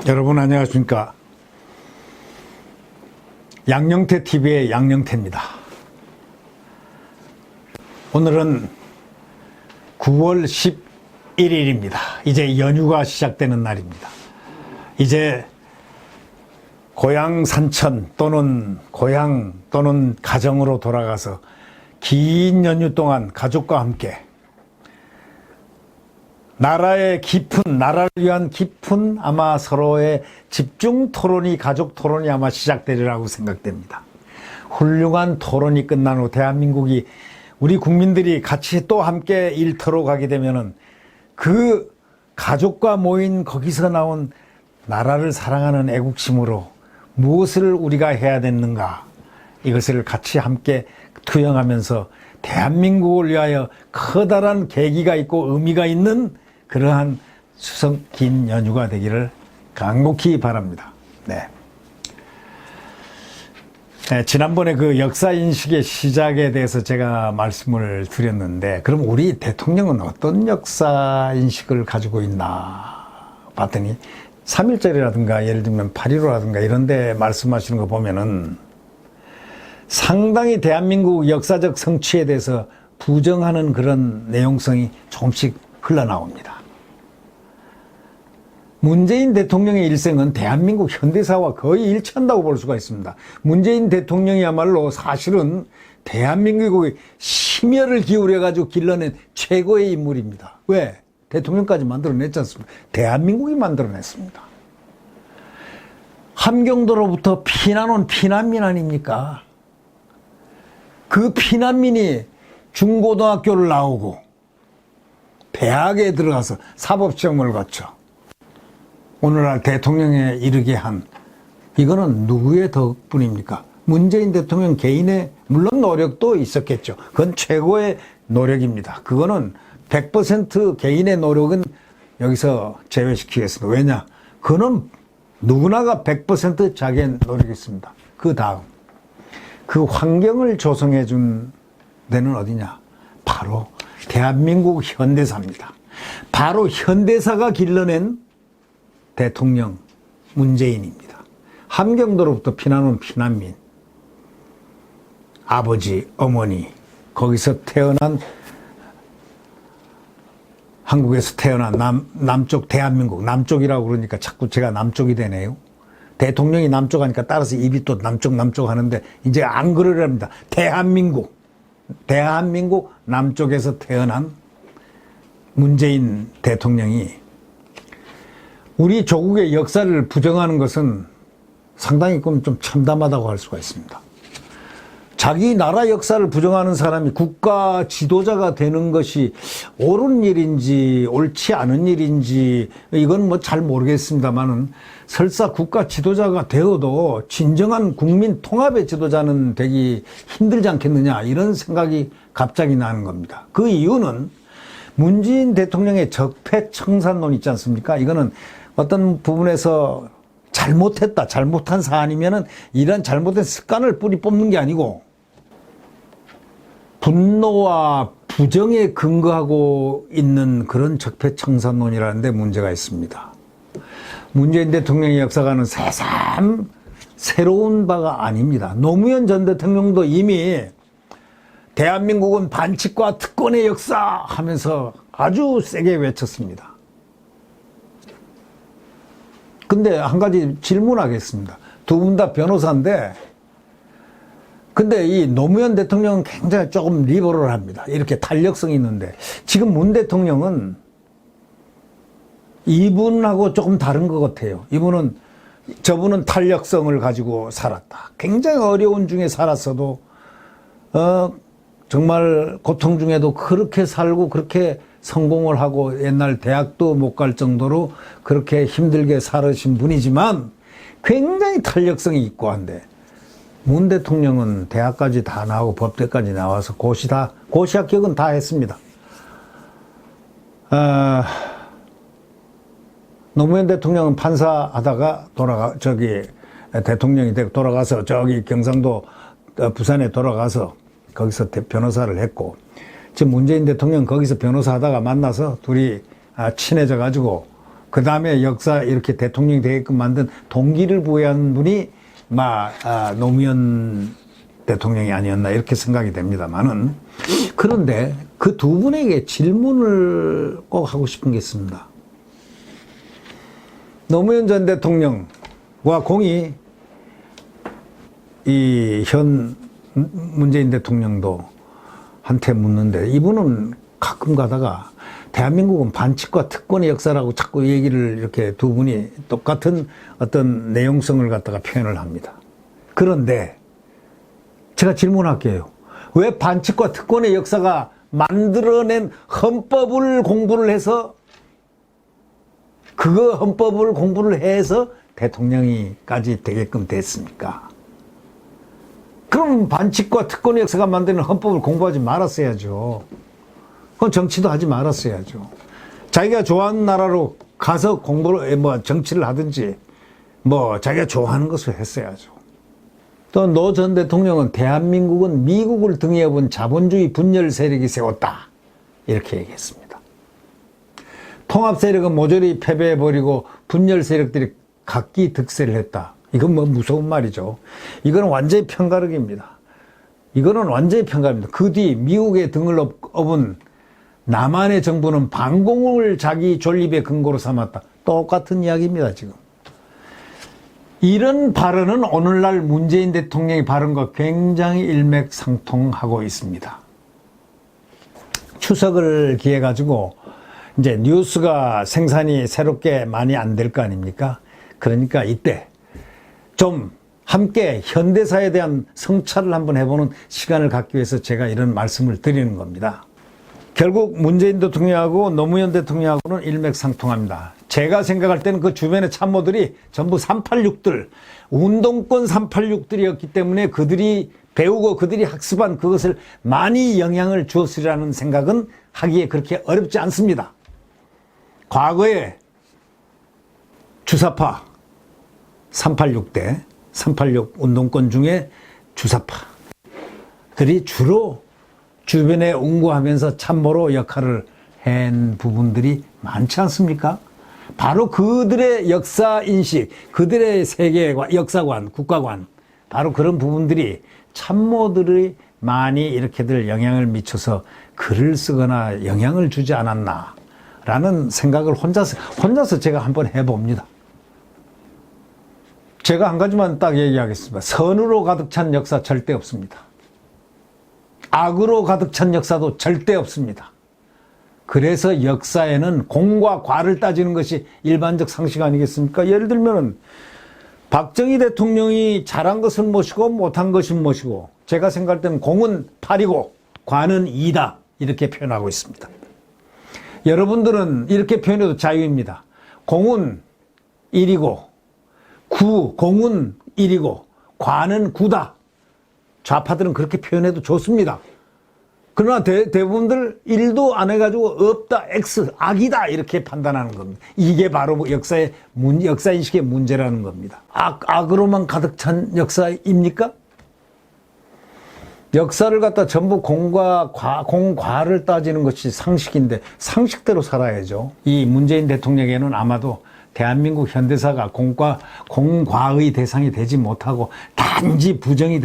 여러분 안녕하십니까. 양영태 TV의 양영태입니다. 오늘은 9월 11일입니다. 이제 연휴가 시작되는 날입니다. 이제 고향 산천 또는 고향 또는 가정으로 돌아가서 긴 연휴 동안 가족과 함께 나라를 위한 깊은 아마 서로의 집중 토론이, 가족 토론이 아마 시작되리라고 생각됩니다. 훌륭한 토론이 끝난 후 대한민국이, 우리 국민들이 같이 또 함께 일터로 가게 되면은 그 가족과 모인 거기서 나온 나라를 사랑하는 애국심으로 무엇을 우리가 해야 되는가, 이것을 같이 함께 투영하면서 대한민국을 위하여 커다란 계기가 있고 의미가 있는 그러한 추석 긴 연휴가 되기를 간곡히 바랍니다. 네. 지난번에 그 역사인식의 시작에 대해서 제가 말씀을 드렸는데, 그럼 우리 대통령은 어떤 역사인식을 가지고 있나 봤더니 3.1절이라든가 예를 들면 8.15라든가 이런 데 말씀하시는 거 보면은 상당히 대한민국 역사적 성취에 대해서 부정하는 그런 내용성이 조금씩 흘러나옵니다. 문재인 대통령의 일생은 대한민국 현대사와 거의 일치한다고 볼 수가 있습니다. 문재인 대통령이야말로 사실은 대한민국의 심혈을 기울여가지고 길러낸 최고의 인물입니다. 왜? 대통령까지 만들어냈지 않습니까? 대한민국이 만들어냈습니다. 함경도로부터 피난 온 피난민 아닙니까? 그 피난민이 중고등학교를 나오고 대학에 들어가서 사법시험을 거쳐 오늘날 대통령에 이르게 한, 이거는 누구의 덕분입니까? 문재인 대통령 개인의 물론 노력도 있었겠죠. 그건 최고의 노력입니다. 그거는 100% 개인의 노력은 여기서 제외시키겠습니다. 왜냐? 그거는 누구나가 100% 자기의 노력이 있습니다. 그 다음, 그 환경을 조성해 준 데는 어디냐? 바로 대한민국 현대사입니다. 바로 현대사가 길러낸 대통령 문재인입니다. 함경도로부터 피난 온 피난민, 아버지, 어머니, 거기서 태어난, 한국에서 태어난 남쪽 대한민국, 남쪽이라고 그러니까 자꾸 제가 남쪽이 되네요. 대통령이 남쪽 하니까 따라서 입이 또 남쪽 하는데 이제 안 그러랍니다. 대한민국 남쪽에서 태어난 문재인 대통령이 우리 조국의 역사를 부정하는 것은 상당히 좀 참담하다고 할 수가 있습니다. 자기 나라 역사를 부정하는 사람이 국가 지도자가 되는 것이 옳은 일인지 옳지 않은 일인지 이건 뭐 잘 모르겠습니다만은, 설사 국가 지도자가 되어도 진정한 국민 통합의 지도자는 되기 힘들지 않겠느냐, 이런 생각이 갑자기 나는 겁니다. 그 이유는 문재인 대통령의 적폐청산론 있지 않습니까? 이거는 어떤 부분에서 잘못한 사안이면은 이런 잘못된 습관을 뿌리 뽑는 게 아니고 분노와 부정에 근거하고 있는 그런 적폐청산론이라는 데 문제가 있습니다. 문재인 대통령의 역사가는 새삼 새로운 바가 아닙니다. 노무현 전 대통령도 이미 대한민국은 반칙과 특권의 역사 하면서 아주 세게 외쳤습니다. 근데 한 가지 질문하겠습니다. 두 분 다 변호사인데, 근데 이 노무현 대통령은 굉장히 조금 리버럴합니다. 이렇게 탄력성이 있는데, 지금 문 대통령은 이분하고 조금 다른 것 같아요. 저분은 탄력성을 가지고 살았다. 굉장히 어려운 중에 살았어도, 정말 고통 중에도 그렇게 살고 그렇게 성공을 하고 옛날 대학도 못 갈 정도로 그렇게 힘들게 살으신 분이지만 굉장히 탄력성이 있고 한데, 문 대통령은 대학까지 다 나오고 법대까지 나와서 고시 합격은 다 했습니다. 노무현 대통령은 판사 하다가 대통령이 되고 돌아가서 저기 경상도 부산에 돌아가서 거기서 변호사를 했고, 지금 문재인 대통령 거기서 변호사 하다가 만나서 둘이 친해져 가지고 그 다음에 역사 이렇게 대통령이 되게끔 만든 동기를 부여한 분이 노무현 대통령이 아니었나 이렇게 생각이 됩니다만은, 그런데 그 두 분에게 질문을 꼭 하고 싶은 게 있습니다. 노무현 전 대통령과 공이 이 현 문재인 대통령도 한테 묻는데, 이분은 가끔 가다가 대한민국은 반칙과 특권의 역사라고 자꾸 얘기를 이렇게 두 분이 똑같은 어떤 내용성을 갖다가 표현을 합니다. 그런데 제가 질문할게요. 왜 반칙과 특권의 역사가 만들어낸 헌법을 공부를 해서, 그거 헌법을 공부를 해서 대통령이까지 되게끔 됐습니까? 그럼 반칙과 특권의 역사가 만드는 헌법을 공부하지 말았어야죠. 그건 정치도 하지 말았어야죠. 자기가 좋아하는 나라로 가서 공부를, 정치를 하든지, 자기가 좋아하는 것을 했어야죠. 또 노 전 대통령은 대한민국은 미국을 등에 본 자본주의 분열 세력이 세웠다, 이렇게 얘기했습니다. 통합 세력은 모조리 패배해버리고 분열 세력들이 각기 득세를 했다. 이건 무서운 말이죠. 이거는 완전히 편가르기입니다. 이거는 완전히 편가르기입니다. 그 뒤 미국의 등을 업은 남한의 정부는 반공을 자기 존립의 근거로 삼았다. 똑같은 이야기입니다, 지금. 이런 발언은 오늘날 문재인 대통령의 발언과 굉장히 일맥상통하고 있습니다. 추석을 기해 가지고 이제 뉴스가 생산이 새롭게 많이 안 될 거 아닙니까? 그러니까 이때 좀 함께 현대사에 대한 성찰을 한번 해보는 시간을 갖기 위해서 제가 이런 말씀을 드리는 겁니다. 결국 문재인 대통령하고 노무현 대통령하고는 일맥상통합니다. 제가 생각할 때는 그 주변의 참모들이 전부 386들, 운동권 386들이었기 때문에 그들이 배우고 그들이 학습한 그것을 많이 영향을 주었으리라는 생각은 하기에 그렇게 어렵지 않습니다. 과거에 주사파 386대, 386 운동권 중에 주사파들이 주로 주변에 운구하면서 참모로 역할을 한 부분들이 많지 않습니까? 바로 그들의 역사인식, 그들의 세계관, 역사관, 국가관, 바로 그런 부분들이 참모들이 많이 이렇게들 영향을 미쳐서 글을 쓰거나 영향을 주지 않았나 라는 생각을 혼자서 제가 한번 해봅니다. 제가 한 가지만 딱 얘기하겠습니다. 선으로 가득 찬 역사 절대 없습니다. 악으로 가득 찬 역사도 절대 없습니다. 그래서 역사에는 공과 과를 따지는 것이 일반적 상식 아니겠습니까? 예를 들면 박정희 대통령이 잘한 것은 무엇이고 못한 것은 무엇이고, 제가 생각할 때는 공은 8이고 과는 2다, 이렇게 표현하고 있습니다. 여러분들은 이렇게 표현해도 자유입니다. 공은 1이고 공은 1이고 과는 9다. 좌파들은 그렇게 표현해도 좋습니다. 그러나 대부분들 1도 안 해가지고 없다, X, 악이다, 이렇게 판단하는 겁니다. 이게 바로 역사인식의 문제라는 겁니다. 악으로만 가득 찬 역사입니까? 역사를 갖다 전부 공과를 따지는 것이 상식인데 상식대로 살아야죠. 이 문재인 대통령에게는 아마도 대한민국 현대사가 공과의 대상이 되지 못하고 단지 부정의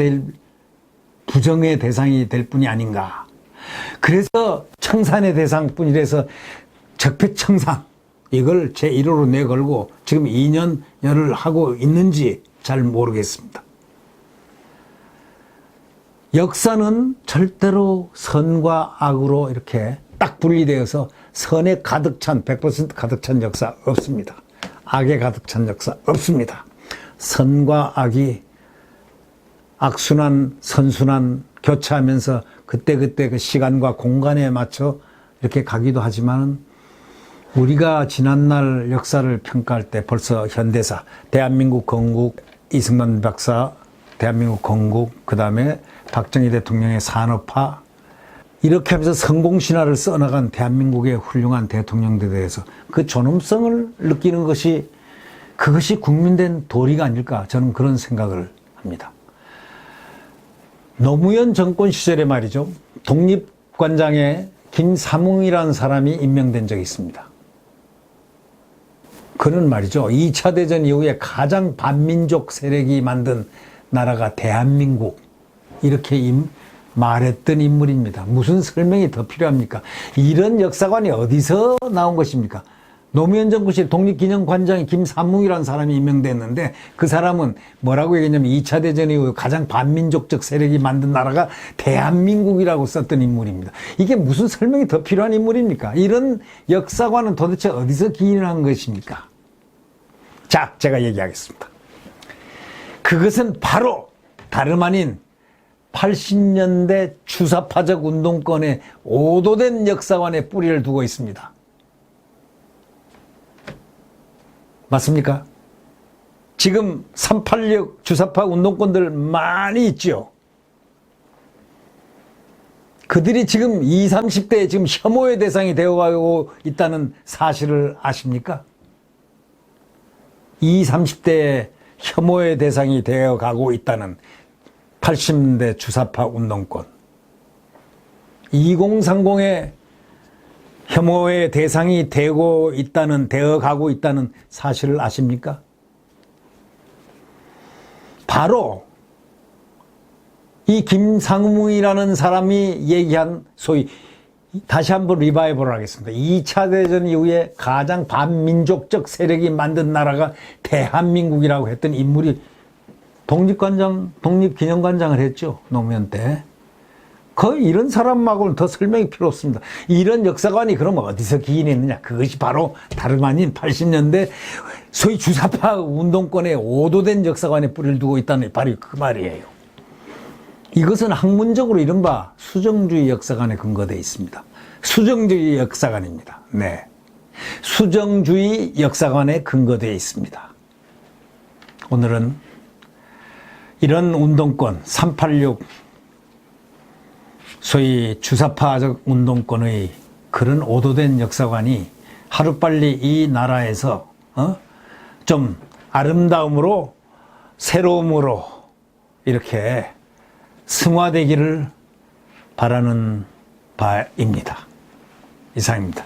대상이 될 뿐이 아닌가. 그래서 청산의 대상뿐이라서 적폐청산, 이걸 제1호로 내걸고 지금 2년여를 하고 있는지 잘 모르겠습니다. 역사는 절대로 선과 악으로 이렇게 딱 분리되어서 선에 가득 찬, 100% 가득 찬 역사 없습니다. 악에 가득 찬 역사 없습니다. 선과 악이 악순환, 선순환 교차하면서 그때그때 그 시간과 공간에 맞춰 이렇게 가기도 하지만, 우리가 지난날 역사를 평가할 때 벌써 현대사, 대한민국 건국, 이승만 박사, 대한민국 건국, 그 다음에 박정희 대통령의 산업화, 이렇게 하면서 성공신화를 써나간 대한민국의 훌륭한 대통령들에 대해서 그 존엄성을 느끼는 그것이 국민된 도리가 아닐까, 저는 그런 생각을 합니다. 노무현 정권 시절에 말이죠, 독립관장에 김삼웅이라는 사람이 임명된 적이 있습니다. 그는 말이죠. 2차 대전 이후에 가장 반민족 세력이 만든 나라가 대한민국. 이렇게 말했던 인물입니다. 무슨 설명이 더 필요합니까? 이런 역사관이 어디서 나온 것입니까? 노무현 정부 시 독립기념관장이 김삼웅이라는 사람이 임명됐는데 그 사람은 뭐라고 얘기했냐면 2차 대전 이후 가장 반민족적 세력이 만든 나라가 대한민국이라고 썼던 인물입니다. 이게 무슨 설명이 더 필요한 인물입니까? 이런 역사관은 도대체 어디서 기인한 것입니까? 자, 제가 얘기하겠습니다. 그것은 바로 다름 아닌 80년대 주사파적 운동권에 오도된 역사관에 뿌리를 두고 있습니다. 맞습니까? 지금 386 주사파 운동권들 많이 있죠. 그들이 지금 20, 30대에 지금 혐오의 대상이 되어가고 있다는 사실을 아십니까? 20, 30대에 혐오의 대상이 되어가고 있다는 80년대 주사파 운동권. 2030의 혐오의 대상이 되어가고 있다는 사실을 아십니까? 바로 이 김상무이라는 사람이 얘기한 소위 다시 한번 리바이벌을 하겠습니다. 2차 대전 이후에 가장 반민족적 세력이 만든 나라가 대한민국이라고 했던 인물이 독립기념관장을 했죠. 노무현 때. 거의 이런 사람하고는 더 설명이 필요 없습니다. 이런 역사관이 그러면 어디서 기인했느냐. 그것이 바로 다름 아닌 80년대 소위 주사파 운동권에 오도된 역사관에 뿌리를 두고 있다는 바로 그 말이에요. 이것은 학문적으로 이른바 수정주의 역사관에 근거되어 있습니다. 수정주의 역사관입니다. 네. 수정주의 역사관에 근거되어 있습니다. 오늘은 이런 운동권 386 소위 주사파적 운동권의 그런 오도된 역사관이 하루빨리 이 나라에서 좀 아름다움으로 새로움으로 이렇게 승화되기를 바라는 바입니다. 이상입니다.